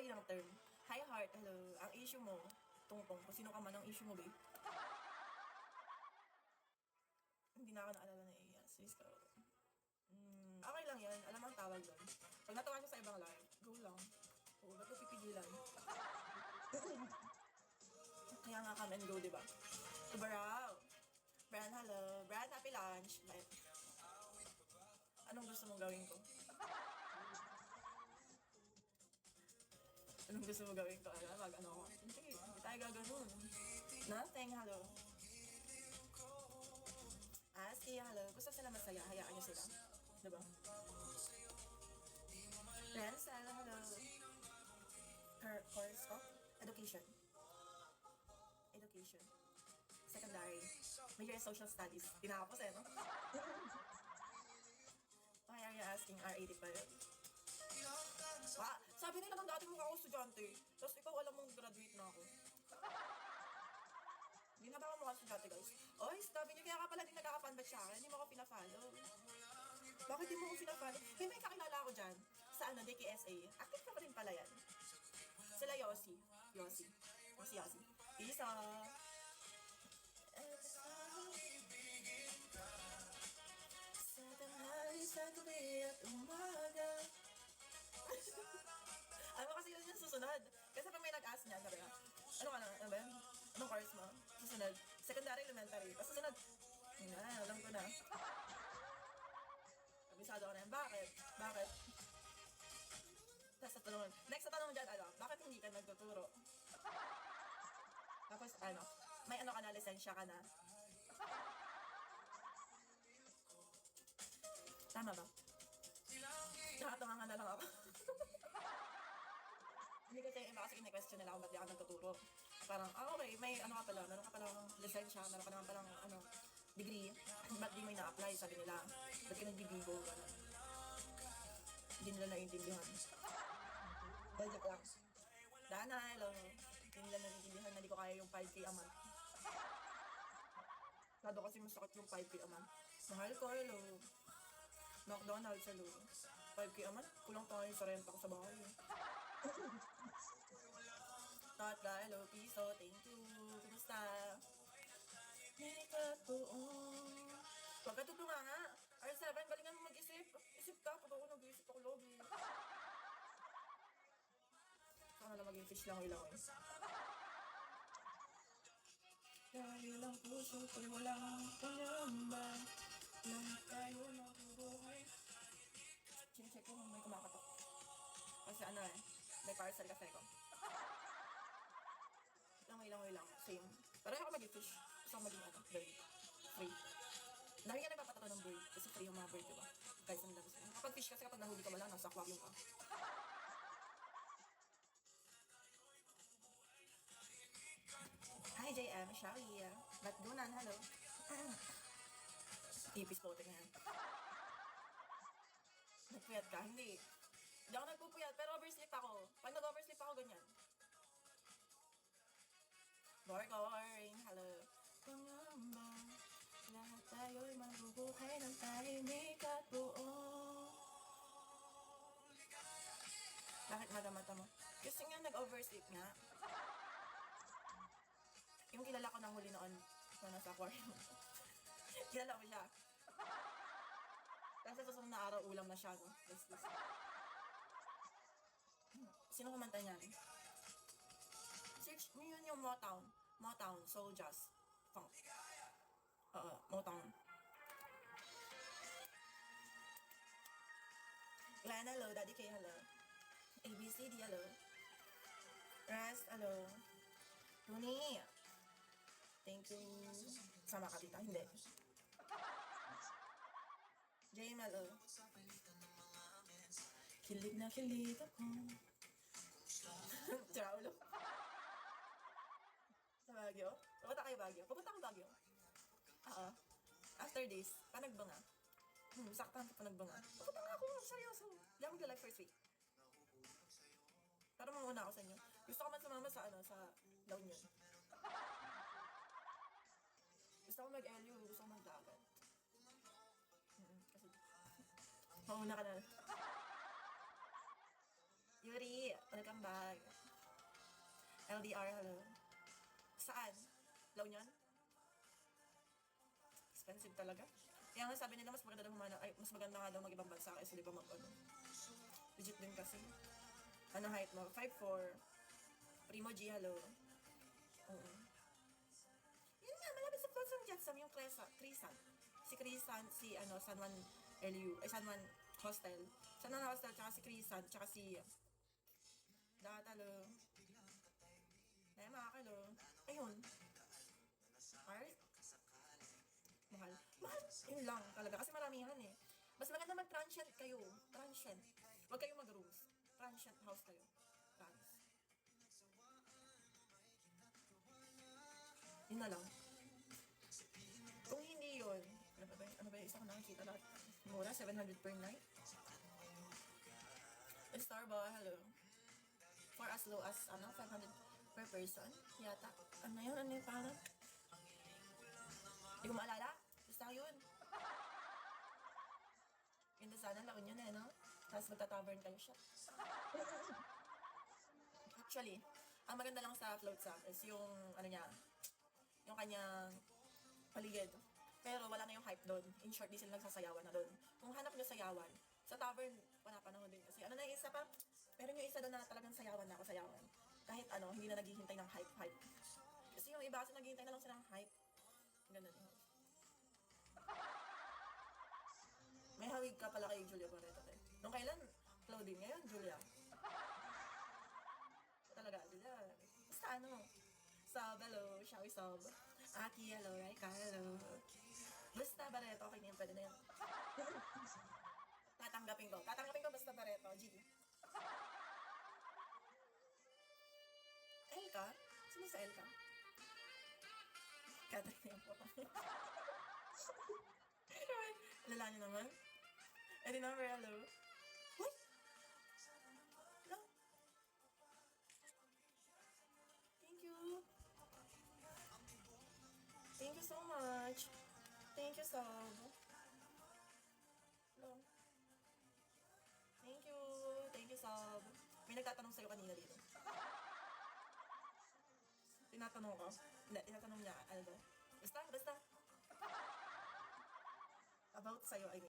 Lagay ng term. Hi heart, hello. Ang issue mo, tungtong. Kung sino ka man ang issue mo, babe. Hindi na ako naalala na AS. Please go. Okay lang yan. Alam mo ang tawag doon. Pag natawa niyo sa ibang live, go lang. Oo, ba't ko pipigilan? Kaya nga come and go, diba? To Barao. Brand, hello. Brand, happy lunch. Like, anong gusto mong gawin ko? Anong gusto mong gawin ko? Mag-ano ko? Hindi tayo gaganon. Nothing, hello. Aski, hello. Gusto sila masaya. Hayaan niyo sila. Diba? Ransel, hello. Course ko? Education. Education. Secondary. Major in social studies. Tinapos no? Why are you asking R85? Sabi nila ng dati mukha ako estudyante. Tapos ikaw alam mong graduate na ako. Hindi na ba ako mukha estudyante, guys? Oy, sabi niyo kaya ka pala din nagkakapanbat sa akin. Hindi mo ako pinafollow. Bakit di mo ako pinafollow? May kakilala ako dyan. Sa DKSA. Active ka pa rin pala yan. Sila Yossi. Yossi. Isa. Sa tanghali, sa gabi at umaga. Ano kasi yun yung susunod? Kasi pag may nag-ask niya, sabi ano ka na? Ano ba yan? Anong course mo? Susunod. Secondary, elementary. Tapos susunod. Alam ko na. Abisado ko na yan. Bakit? Tapos next na tanong dyan, bakit hindi ka nagtuturo? Tapos may ka na, lisensya ka na. Tama ba? Nakatunga na lang ako. Hindi kasi iba kasi in-question nila kung ba't di ako nagtuturo. Parang, okay, may ka pala, meron ka palang lisensya, meron ka naman palang degree. Ba't di mo na-apply, sabi nila. Ba't ka nagbibigo, gano'n. Hindi nila naiintindihan. Dahil joke lang. Dana, hello. Hindi nila naiintindihan na di ko kaya yung 5K a month. Lado kasi masakit yung 5K a month. Mahal ko, hello. McDonald's, hello. 5K a month, kulang tayo sa renta ko sa bahay. Tatla, hello, piso, thank you. Kumusta? Huwag ka tutunga nga. R7, galingan mo mag-isip. Isip ka, pag ako nag-iisip ako lobby. Saka na maging fish lang ilang eh. Dahil ang puso ko'y walang pangamba. Lahat tayo mabubuhay. Check ko kung may kumakatok. Kasi may parcel kasi ko. Ilang. Same. Pero ako mag-fish. Gusto ko maging bird. Free. Dahil nga nagpapatato ng bird. Kasi free yung mga bird, diba? Guys, ang labas mo. Kapag fish kasi kapag nahuli ka wala, nasa aquarium ka. Hi JM, Shari. Batdunan, hello. Ipis po ito yan. Nagpuyat ka? Hindi. Hindi ako nagpupuyat, pero oversleep ako. Pag nag-oversleep ako, ganyan. Gorgoring, hello. Pangamba, lahat tayo'y mabubuhay ng tahimik at buo. Bakit mata mo? Kasi nga nag-oversleep nga. Yung kilala ko nang huli noon na nasa aquarium. Kilala ko siya. Kasi susunod na araw, ulam na siya, no? Sino kumanta niyan? Search mo yun yung Motown, Soul Jazz, Funk. Motown. Glenn, hello. Daddy K, hello. ABCD, hello. Rest, hello. Tony, thank you. Sama ka dito? Hindi. Jay, hello. Kilig na kilig ako. Tsaka ulo. Sa Baguio? Pupunta kayo Baguio? Pupunta ko Baguio. After this, panagbanga. Saktan ka panagbanga. Pupunta nga ako, seryoso. Hindi ako mag-live first week. Para manguna ako sa inyo. Gusto ko man sumama sa La Union. Gusto ko mag-LU, gusto ko mag-dagat. Kasi, mauna ka na. Yuri, welcome bag. LDR, hello. Saan? La Union? Expensive talaga. Kaya nga sabi nila mas maganda daw mas maganda nga daw mag-ibang bansa kaysa di ba mag-ano. Legit din kasi. Ano height mo? 5'4". Primo G, hello. Oo. Yun nga, malapit sa Flotsam Jetsam yung Crisan. Si Crisan, si San Juan LU, ay San Juan Hostel. San Juan Hostel, tsaka si Crisan, tsaka si Datalo. Ay, makakalo. Ayun. Art? Mahal. Mahal. Yun lang talaga. Kasi maramihan eh. Mas maganda mag-transient kayo. Transient. Huwag kayong mag-rooms. Transient house kayo. Trans. Yun na lang. Kung hindi yun, ano ba yung isa ko nakikita lahat? Mura, 700 per night. Starbucks, hello. For as low as, 500 per person. Yata. Ano yun? Ano yung parang? Hindi ko maalala. Basta yun. Ganda sana, laon yun eh, no? Tapos magta-tavern kayo siya. Actually, ang maganda lang sa float sam is yung, yung kanyang paligid. Pero wala na yung hype doon. In short, di sila nagsasayawan na doon. Kung hanap nyo sayawan, sa tavern, wala pa naman din. Kasi ano na yung isa pa, meron yung isa doon na talagang sayawan na ako sayawan. Kahit hindi na naghihintay ng hype. Kasi yung iba kasi naghihintay na lang sila ng hype. Ganun yun. May hawig ka pala kay Julia Barreto. Nung kailan, clothing ngayon, Julia. Talaga, Julia. Basta sub, hello, shall we sub? Aki, hello, Raika, hello. Basta Barreto, okay na yun, pwede na yun. Tatanggapin ko basta Barreto, G. Elka? Sino sa Elka? Catherine yan po. Lala niyo naman. Eddie number, hello. What? Hello? Thank you. Thank you so much. Thank you, Sab. Hello. Thank you. Thank you, Sab. May nagtatanong sa'yo kanina dito. Tinatanong ko? Hindi, tinatanong niya, ano daw? Basta. About sa'yo, I mean.